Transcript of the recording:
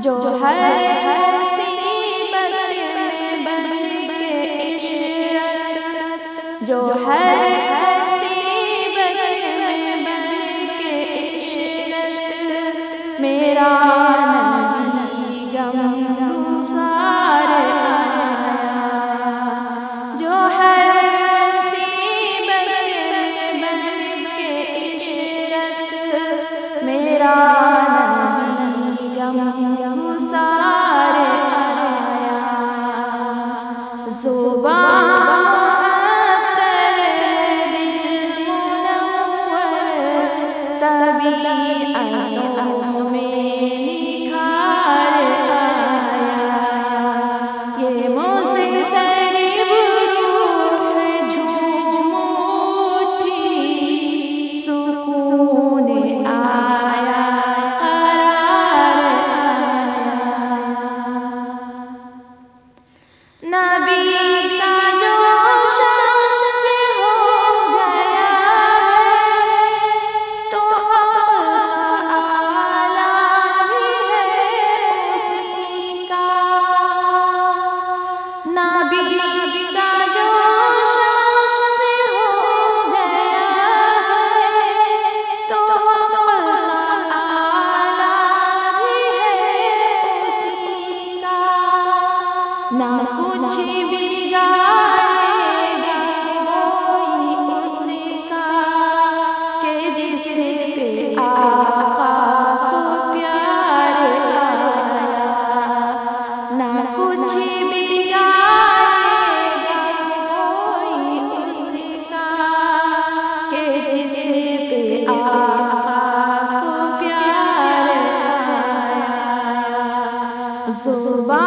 جو ہر مصیبت میں بن کے عشرت، جو ہر مصیبت میں بن کے عشرت، میرا نبی غم گسار آیا۔ جو ہر مصیبت میں بن کے عشرت، میرا نبی غم گسار آیا۔ زبان عطر دل منور، طبیعتوں میں نکھار آیا۔ یہ مضطرب روح جھوم اٹھی، سکون آیا، نبی کا جو شخص ہو گیا ہے تو اعلیٰ بھی ہے اسی کا۔ نبی کا جو شخص ہو گیا ہے تو اعلیٰ بھی ہے اسی کا۔ نہ کچھ بگاڑے گا کوئی اس کا، کہ جس پہ آقا کو پیار آیا۔ نہ کچھ بگاڑے گا کوئی اس کا، کہ جس پہ آقا کو پیار آیا۔ زبان